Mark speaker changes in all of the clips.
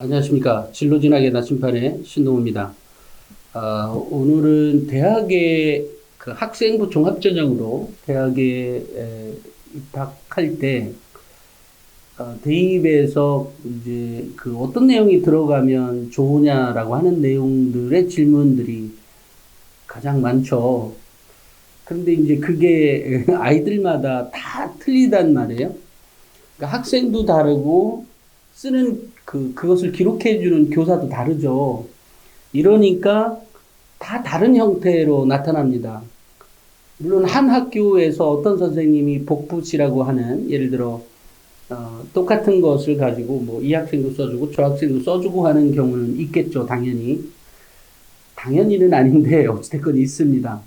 Speaker 1: 안녕하십니까. 진로진학의 나침판의 신동우입니다. 오늘은 대학의 그 학생부 종합전형으로 대학에 입학할 때 대입에서 이제 그 어떤 내용이 들어가면 좋으냐라고 하는 내용들의 질문들이 가장 많죠. 그런데 이제 그게 아이들마다 다 틀리단 말이에요. 그러니까 학생도 다르고 쓰는 그것을 기록해주는 교사도 다르죠. 이러니까 다 다른 형태로 나타납니다. 물론 한 학교에서 어떤 선생님이 복붙이라고 하는, 예를 들어, 똑같은 것을 가지고 뭐 이 학생도 써주고 저 학생도 써주고 하는 경우는 있겠죠, 당연히. 당연히는 아닌데, 어찌됐건 있습니다.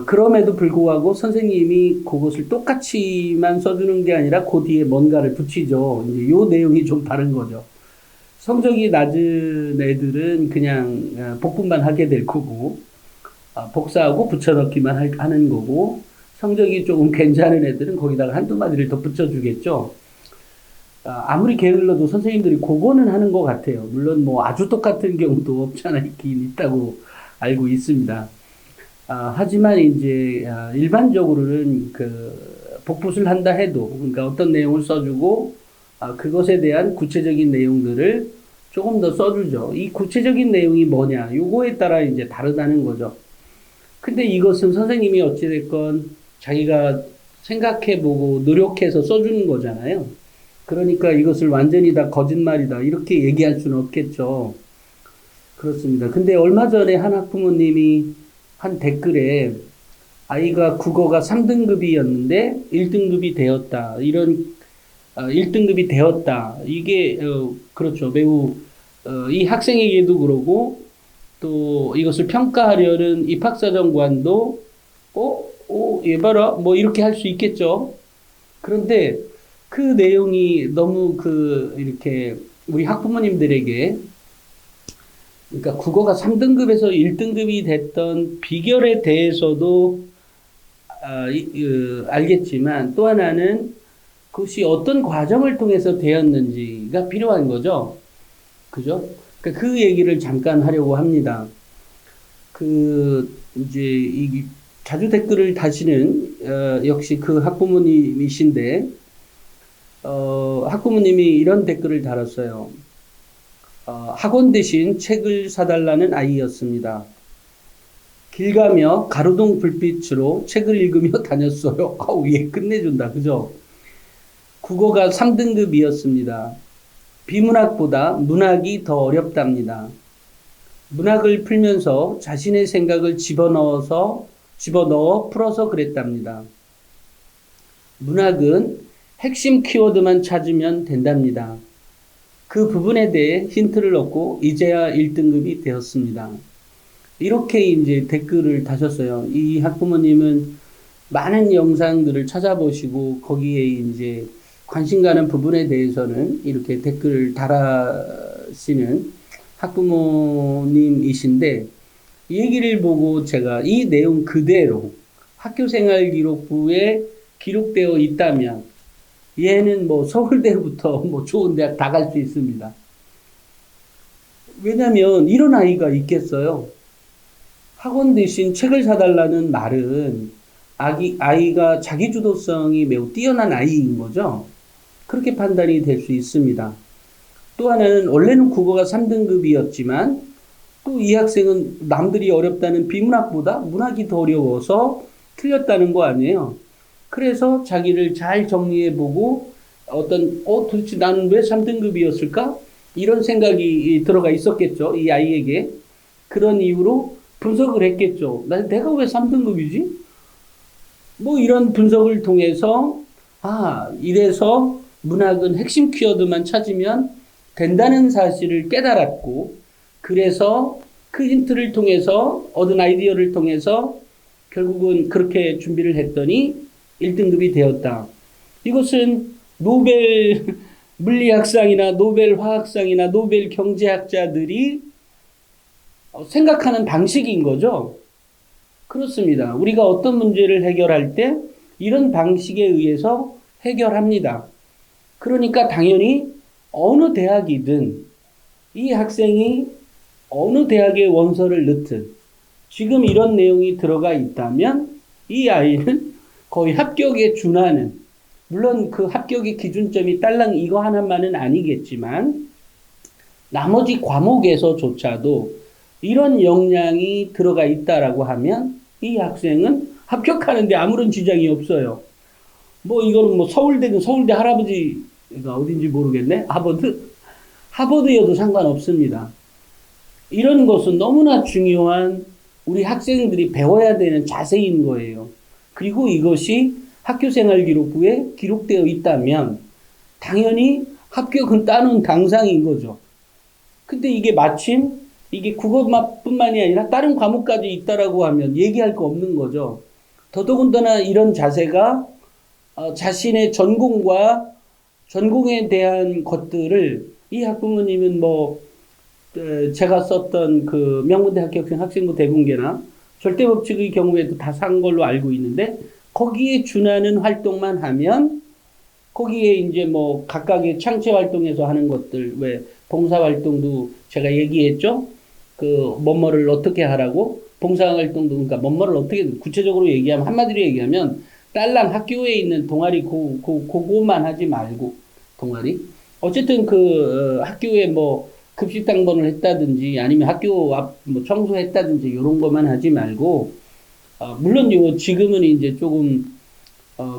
Speaker 1: 그럼에도 불구하고 선생님이 그것을 똑같이만 써주는 게 아니라 그 뒤에 뭔가를 붙이죠. 이제 요 내용이 좀 다른 거죠. 성적이 낮은 애들은 그냥 복습만 하게 될 거고, 복사하고 붙여넣기만 하는 거고, 성적이 조금 괜찮은 애들은 거기다가 한두 마디를 더 붙여주겠죠. 아무리 게을러도 선생님들이 그거는 하는 것 같아요. 물론 뭐 아주 똑같은 경우도 없지 않아 있긴 있다고 알고 있습니다. 하지만 이제 일반적으로는 그 복붙을 한다 해도, 그러니까 어떤 내용을 써주고 그것에 대한 구체적인 내용들을 조금 더 써주죠. 이 구체적인 내용이 뭐냐, 요거에 따라 이제 다르다는 거죠. 근데 이것은 선생님이 어찌됐건 자기가 생각해보고 노력해서 써주는 거잖아요. 그러니까 이것을 완전히 다 거짓말이다, 이렇게 얘기할 수는 없겠죠. 그렇습니다. 근데 얼마 전에 한 학부모님이 한 댓글에 아이가 국어가 3등급이었는데 1등급이 되었다, 이런 1등급이 되었다. 이게 그렇죠. 매우 이 학생에게도 그러고, 또 이것을 평가하려는 입학사정관도 얘 봐라, 뭐 이렇게 할 수 있겠죠. 그런데 그 내용이 너무 이렇게 우리 학부모님들에게, 그러니까 국어가 3등급에서 1등급이 됐던 비결에 대해서도 알겠지만, 또 하나는 그것이 어떤 과정을 통해서 되었는지가 필요한 거죠. 그죠? 그러니까 그 얘기를 잠깐 하려고 합니다. 이제 자주 댓글을 다시는 역시 그 학부모님이신데, 학부모님이 이런 댓글을 달았어요. 학원 대신 책을 사달라는 아이였습니다. 길 가며 가로등 불빛으로 책을 읽으며 다녔어요. 아우, 얘 끝내준다. 그죠? 국어가 3등급이었습니다. 비문학보다 문학이 더 어렵답니다. 문학을 풀면서 자신의 생각을 집어넣어 풀어서 그랬답니다. 문학은 핵심 키워드만 찾으면 된답니다. 그 부분에 대해 힌트를 얻고 이제야 1등급이 되었습니다. 이렇게 이제 댓글을 다셨어요. 이 학부모님은 많은 영상들을 찾아보시고 거기에 이제 관심 가는 부분에 대해서는 이렇게 댓글을 달아시는 학부모님이신데, 이 얘기를 보고 제가 이 내용 그대로 학교생활기록부에 기록되어 있다면 얘는 뭐 서울대부터 뭐 좋은 대학 다 갈 수 있습니다. 왜냐면 이런 아이가 있겠어요. 학원 대신 책을 사달라는 말은 아이가 자기주도성이 매우 뛰어난 아이인 거죠. 그렇게 판단이 될 수 있습니다. 또 하나는 원래는 국어가 3등급이었지만 또 이 학생은 남들이 어렵다는 비문학보다 문학이 더 어려워서 틀렸다는 거 아니에요. 그래서 자기를 잘 정리해보고 도대체 나는 왜 3등급이었을까? 이런 생각이 들어가 있었겠죠. 이 아이에게. 그런 이유로 분석을 했겠죠. 내가 왜 3등급이지? 뭐 이런 분석을 통해서, 이래서 문학은 핵심 키워드만 찾으면 된다는 사실을 깨달았고, 그래서 그 힌트를 통해서 얻은 아이디어를 통해서 결국은 그렇게 준비를 했더니 1등급이 되었다. 이것은 노벨 물리학상이나 노벨 화학상이나 노벨 경제학자들이 생각하는 방식인 거죠. 그렇습니다. 우리가 어떤 문제를 해결할 때 이런 방식에 의해서 해결합니다. 그러니까 당연히 어느 대학이든 이 학생이 어느 대학에 원서를 넣든 지금 이런 내용이 들어가 있다면 이 아이는 거의 합격에 준하는, 물론 그 합격의 기준점이 딸랑 이거 하나만은 아니겠지만 나머지 과목에서조차도 이런 역량이 들어가 있다라고 하면 이 학생은 합격하는데 아무런 지장이 없어요. 뭐 이거는 뭐 서울대든 서울대 할아버지가 어딘지 모르겠네. 하버드여도 상관없습니다. 이런 것은 너무나 중요한 우리 학생들이 배워야 되는 자세인 거예요. 그리고 이것이 학교생활기록부에 기록되어 있다면 당연히 합격은 따놓은 당상인 거죠. 근데 이게 마침 이게 국어뿐만이 아니라 다른 과목까지 있다라고 하면 얘기할 거 없는 거죠. 더더군다나 이런 자세가 자신의 전공에 대한 것들을 이 학부모님은 제가 썼던 그 명문대 합격생 학생부 대공개나 절대법칙의 경우에도 다 산 걸로 알고 있는데 거기에 준하는 활동만 하면 거기에 이제 뭐 각각의 창체 활동에서 하는 것들, 왜 봉사 활동도 제가 얘기했죠. 그 뭐뭐를 어떻게 하라고 봉사 활동도, 그러니까 뭐뭐를 어떻게 구체적으로 얘기하면, 한마디로 얘기하면 딸랑 학교에 있는 동아리 그거만 하지 말고, 동아리 어쨌든 학교에 뭐 급식 당번을 했다든지 아니면 학교 앞 뭐 청소했다든지 이런 것만 하지 말고, 물론 지금은 이제 조금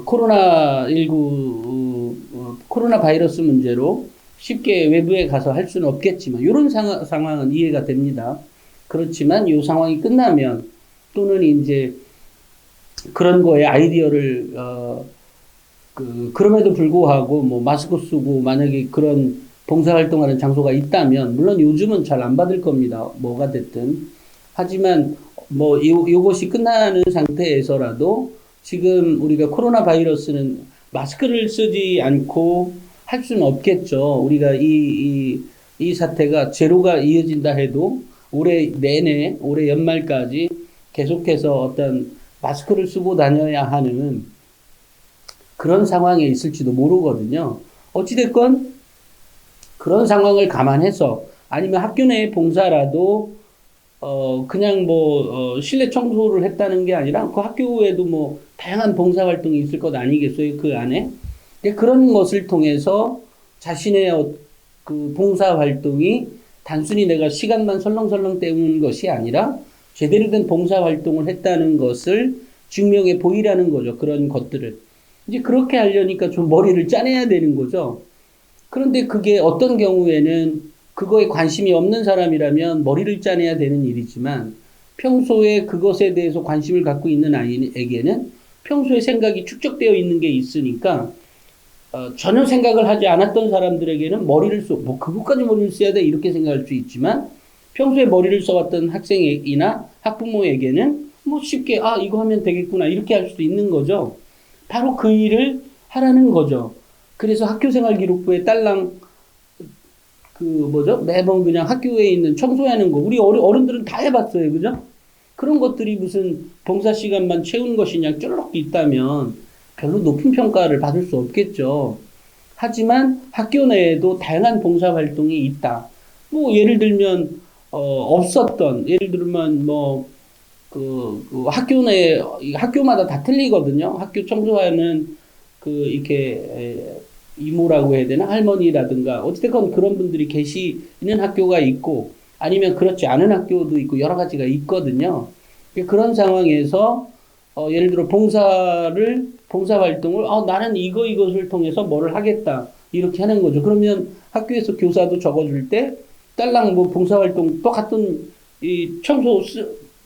Speaker 1: 코로나 바이러스 문제로 쉽게 외부에 가서 할 수는 없겠지만 이런 상황은 이해가 됩니다. 그렇지만 이 상황이 끝나면 또는 이제 그런 거에 아이디어를 그럼에도 불구하고 뭐 마스크 쓰고 만약에 그런 봉사활동하는 장소가 있다면, 물론 요즘은 잘 안 받을 겁니다. 뭐가 됐든. 하지만 뭐 요것이 끝나는 상태에서라도 지금 우리가 코로나 바이러스는 마스크를 쓰지 않고 할 수는 없겠죠. 우리가 이 사태가 제로가 이어진다 해도 올해 내내, 올해 연말까지 계속해서 어떤 마스크를 쓰고 다녀야 하는 그런 상황에 있을지도 모르거든요. 어찌됐건 그런 상황을 감안해서, 아니면 학교 내 봉사라도 그냥 실내 청소를 했다는 게 아니라 그 학교에도 뭐 다양한 봉사 활동이 있을 것 아니겠어요, 그 안에. 그런 것을 통해서 자신의 그 봉사 활동이 단순히 내가 시간만 설렁설렁 때우는 것이 아니라 제대로 된 봉사 활동을 했다는 것을 증명해 보이라는 거죠. 그런 것들을. 이제 그렇게 하려니까 좀 머리를 짜내야 되는 거죠. 그런데 그게 어떤 경우에는 그거에 관심이 없는 사람이라면 머리를 짜내야 되는 일이지만, 평소에 그것에 대해서 관심을 갖고 있는 아이에게는 평소에 생각이 축적되어 있는 게 있으니까 전혀 생각을 하지 않았던 사람들에게는 그것까지 머리를 써야 돼 이렇게 생각할 수 있지만, 평소에 머리를 써왔던 학생이나 학부모에게는 뭐 쉽게 이거 하면 되겠구나 이렇게 할 수도 있는 거죠. 바로 그 일을 하라는 거죠. 그래서 학교생활기록부에 딸랑 매번 그냥 학교에 있는 청소하는 거, 우리 어른들은 다 해봤어요, 그죠? 그런 것들이 무슨 봉사 시간만 채운 것이냐 쫄록 있다면 별로 높은 평가를 받을 수 없겠죠. 하지만 학교 내에도 다양한 봉사 활동이 있다. 뭐 예를 들면 예를 들면 학교 내, 학교마다 다 틀리거든요. 학교 청소하는 이렇게 이모라고 해야 되나? 할머니라든가 어찌됐건 그런 분들이 계시는 학교가 있고, 아니면 그렇지 않은 학교도 있고 여러 가지가 있거든요. 그런 상황에서 예를 들어 봉사 활동을 나는 이것을 통해서 뭐를 하겠다 이렇게 하는 거죠. 그러면 학교에서 교사도 적어줄 때 딸랑 봉사 활동 똑같은 이 청소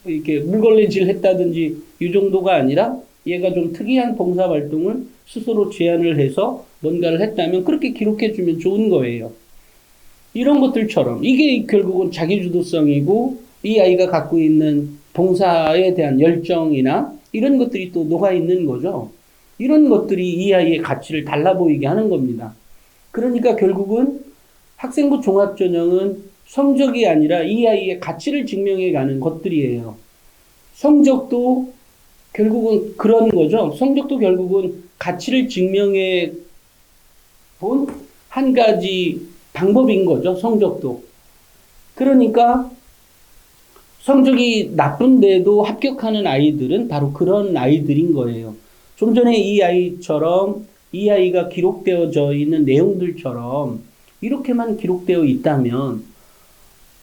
Speaker 1: 이렇게 물걸레질 했다든지 이 정도가 아니라 얘가 좀 특이한 봉사 활동을 스스로 제안을 해서 뭔가를 했다면 그렇게 기록해주면 좋은 거예요. 이런 것들처럼 이게 결국은 자기주도성이고, 이 아이가 갖고 있는 봉사에 대한 열정이나 이런 것들이 또 녹아있는 거죠. 이런 것들이 이 아이의 가치를 달라 보이게 하는 겁니다. 그러니까 결국은 학생부 종합전형은 성적이 아니라 이 아이의 가치를 증명해가는 것들이에요. 성적도 결국은 그런 거죠. 성적도 결국은 가치를 증명해 본 한 가지 방법인 거죠, 성적도. 그러니까 성적이 나쁜데도 합격하는 아이들은 바로 그런 아이들인 거예요. 좀 전에 이 아이처럼 이 아이가 기록되어져 있는 내용들처럼 이렇게만 기록되어 있다면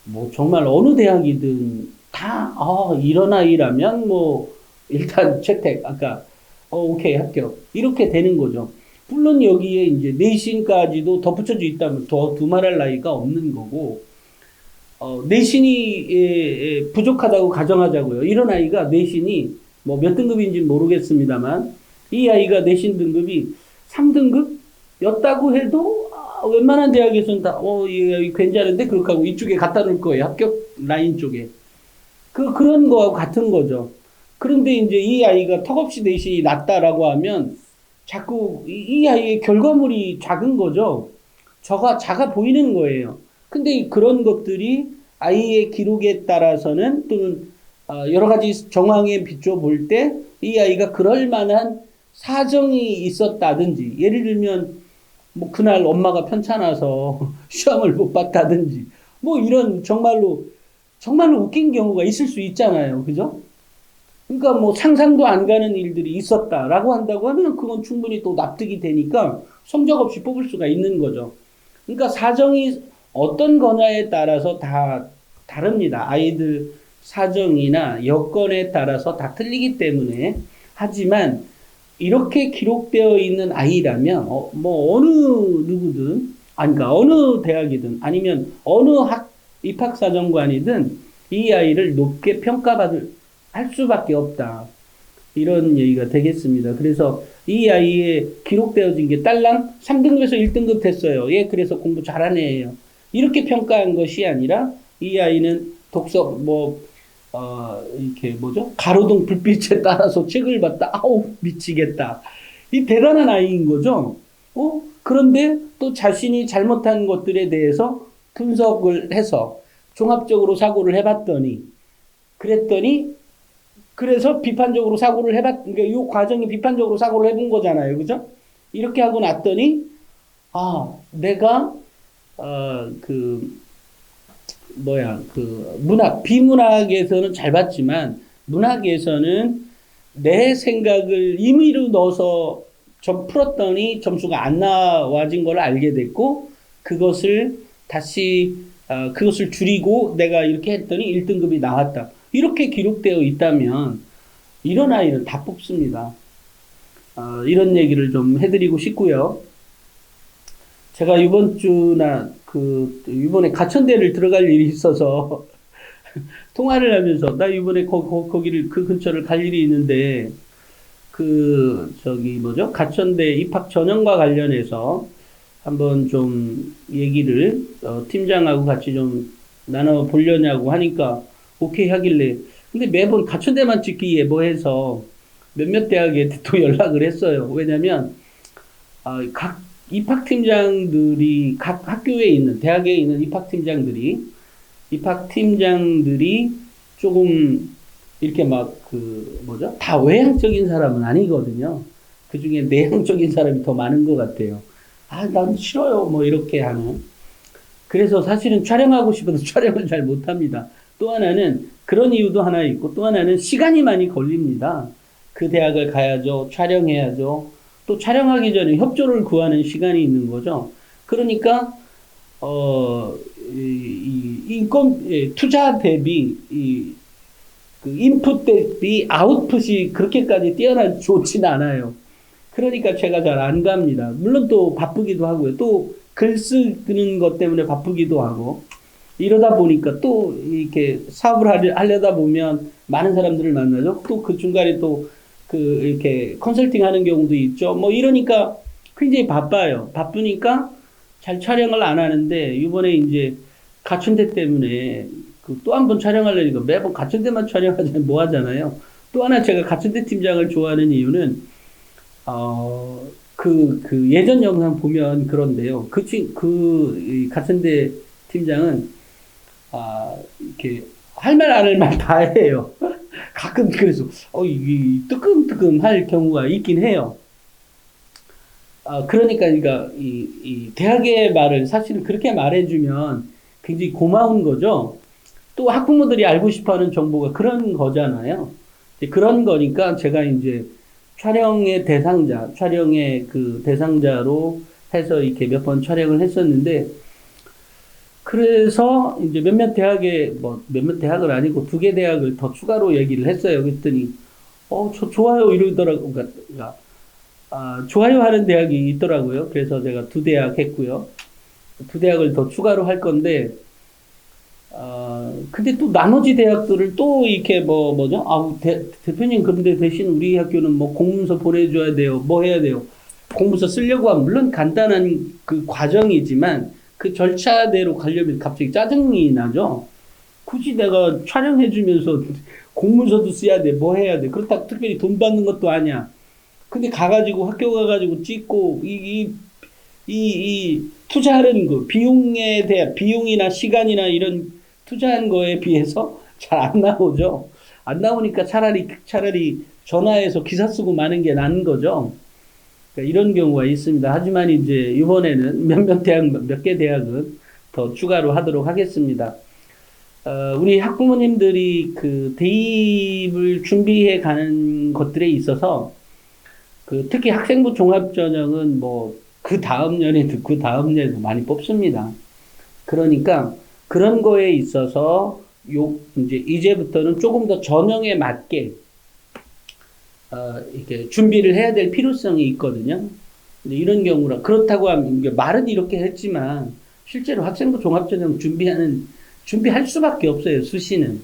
Speaker 1: 뭐 정말 어느 대학이든 다 이런 아이라면 뭐 일단 채택 아까 오케이 합격 이렇게 되는 거죠. 물론 여기에 이제 내신까지도 덧붙여져 있다면 더 두말할 나위가 없는 거고 내신이 부족하다고 가정하자고요. 이런 아이가 내신이 뭐 몇 등급인지 모르겠습니다만 이 아이가 내신 등급이 3등급이었다고 해도 웬만한 대학에서는 다 괜찮은데 그렇게 하고 이쪽에 갖다 놓을 거예요. 합격 라인 쪽에. 그런 거하고 같은 거죠. 그런데 이제 이 아이가 턱없이 내신이 낮다라고 하면 자꾸 이 아이의 결과물이 작은 거죠. 작아 보이는 거예요. 근데 그런 것들이 아이의 기록에 따라서는 또는 여러 가지 정황에 비춰 볼 때 이 아이가 그럴 만한 사정이 있었다든지 예를 들면 뭐 그날 엄마가 편찮아서 시험을 못 봤다든지 뭐 이런 정말로 웃긴 경우가 있을 수 있잖아요. 그죠? 그러니까 뭐 상상도 안 가는 일들이 있었다라고 한다고 하면 그건 충분히 또 납득이 되니까 성적 없이 뽑을 수가 있는 거죠. 그러니까 사정이 어떤 거냐에 따라서 다 다릅니다. 아이들 사정이나 여건에 따라서 다 틀리기 때문에 하지만 이렇게 기록되어 있는 아이라면 뭐 어느 누구든 그러니까 어느 대학이든 아니면 어느 입학사정관이든 이 아이를 높게 평가받을 할 수밖에 없다. 이런 얘기가 되겠습니다. 그래서 이 아이의 기록되어진 게 딸랑 3등급에서 1등급 됐어요. 예, 그래서 공부 잘하는 애예요. 이렇게 평가한 것이 아니라 이 아이는 독서 이렇게 뭐죠? 가로등 불빛에 따라서 책을 봤다. 아우 미치겠다. 이 대단한 아이인 거죠. 그런데 또 자신이 잘못한 것들에 대해서 분석을 해서 종합적으로 사고를 해봤더니 그래서 비판적으로 사고를 그러니까 이 과정이 비판적으로 사고를 해본 거잖아요. 그죠? 이렇게 하고 났더니, 내가, 비문학에서는 잘 봤지만, 문학에서는 내 생각을 임의로 넣어서 풀었더니 점수가 안 나와진 걸 알게 됐고, 그것을 줄이고 내가 이렇게 했더니 1등급이 나왔다. 이렇게 기록되어 있다면 이런 아이를 다 뽑습니다. 이런 얘기를 좀 해드리고 싶고요. 제가 이번에 가천대를 들어갈 일이 있어서 통화를 하면서 나 이번에 거기를 그 근처를 갈 일이 있는데 가천대 입학 전형과 관련해서 한번 좀 얘기를 팀장하고 같이 좀 나눠 보려냐고 하니까 오케이 하길래 근데 매번 가천대만 찍기에 뭐해서 몇몇 대학에 또 연락을 했어요. 왜냐면 각 입학팀장들이 각 학교에 있는 대학에 있는 입학팀장들이 조금 이렇게 다 외향적인 사람은 아니거든요. 그 중에 내향적인 사람이 더 많은 것 같아요. 난 싫어요. 뭐 이렇게 하는. 그래서 사실은 촬영하고 싶어도 촬영을 잘 못합니다. 또 하나는 그런 이유도 하나 있고 또 하나는 시간이 많이 걸립니다. 그 대학을 가야죠. 촬영해야죠. 또 촬영하기 전에 협조를 구하는 시간이 있는 거죠. 그러니까 투자 대비 그 인풋 대비 아웃풋이 그렇게까지 좋지는 않아요. 그러니까 제가 잘 안 갑니다. 물론 또 바쁘기도 하고요. 또 글 쓰는 것 때문에 바쁘기도 하고. 이러다 보니까 또 이렇게 사업을 하려다 보면 많은 사람들을 만나죠. 또 그 중간에 또 이렇게 컨설팅 하는 경우도 있죠. 뭐 이러니까 굉장히 바빠요. 바쁘니까 잘 촬영을 안 하는데 이번에 이제 가천대 때문에 또 한 번 촬영하려니까 매번 가천대만 촬영하자면 뭐 하잖아요. 또 하나 제가 가천대 팀장을 좋아하는 이유는 예전 영상 보면 그런데요. 이 가천대 팀장은, 이렇게, 할 말 안 할 말 다 해요. 가끔 그래서, 이 뜨끔뜨끔 할 경우가 있긴 해요. 그러니까 이 대학의 말을 사실은 그렇게 말해주면 굉장히 고마운 거죠. 또 학부모들이 알고 싶어하는 정보가 그런 거잖아요. 이제 그런 거니까 제가 이제 촬영의 그 대상자로 해서 이렇게 몇 번 촬영을 했었는데, 그래서 이제 몇몇 대학을 아니고 두 개 대학을 더 추가로 얘기를 했어요. 그랬더니, 좋아요 이러더라고. 그러니까, 좋아요 하는 대학이 있더라고요. 그래서 제가 두 대학 했고요. 두 대학을 더 추가로 할 건데, 근데 또 나머지 대학들을 또 이렇게 뭐죠? 대표님, 그런데 대신 우리 학교는 뭐 공문서 보내줘야 돼요. 뭐 해야 돼요? 공문서 쓰려고 하면, 물론 간단한 그 과정이지만 그 절차대로 가려면 갑자기 짜증이 나죠? 굳이 내가 촬영해주면서 공문서도 써야 돼. 뭐 해야 돼? 그렇다고 특별히 돈 받는 것도 아니야. 근데 학교 가가지고 찍고, 이 투자하는 거, 비용이나 시간이나 이런 투자한 거에 비해서 잘 안 나오죠. 안 나오니까 차라리 전화해서 기사 쓰고 마는 게 나은 거죠. 그러니까 이런 경우가 있습니다. 하지만 이제 이번에는 몇 개 대학은 더 추가로 하도록 하겠습니다. 우리 학부모님들이 그 대입을 준비해 가는 것들에 있어서 특히 학생부 종합전형은 뭐 그 다음 년에도 그 다음 년에도 많이 뽑습니다. 그러니까 그런 거에 있어서 이제부터는 조금 더 전형에 맞게 이렇게 준비를 해야 될 필요성이 있거든요. 근데 이런 경우라 그렇다고 하면 이게 말은 이렇게 했지만 실제로 학생부 종합전형 준비할 수밖에 없어요. 수시는.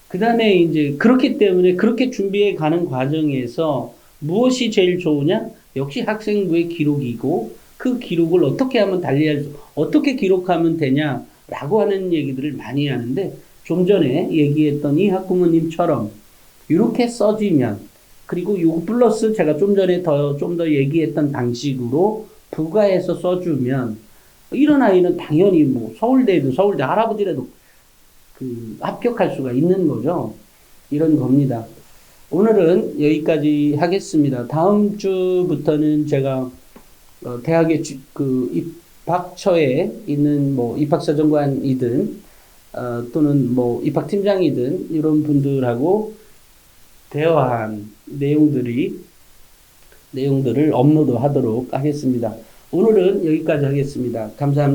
Speaker 1: 그다음에 이제 그렇기 때문에 그렇게 준비해 가는 과정에서 무엇이 제일 좋으냐? 역시 학생부의 기록이고 그 기록을 어떻게 기록하면 되냐라고 하는 얘기들을 많이 하는데, 좀 전에 얘기했던 이 학부모님처럼 이렇게 써지면, 그리고 요거 플러스 제가 좀 전에 좀 더 얘기했던 방식으로 부가해서 써주면 이런 아이는 당연히 뭐 서울대 할아버지라도 합격할 수가 있는 거죠. 이런 겁니다. 오늘은 여기까지 하겠습니다. 다음 주부터는 제가 대학의 입학처에 있는 뭐 입학사정관이든 또는 뭐 입학팀장이든 이런 분들하고 대화한 내용들을 업로드하도록 하겠습니다. 오늘은 여기까지 하겠습니다. 감사합니다.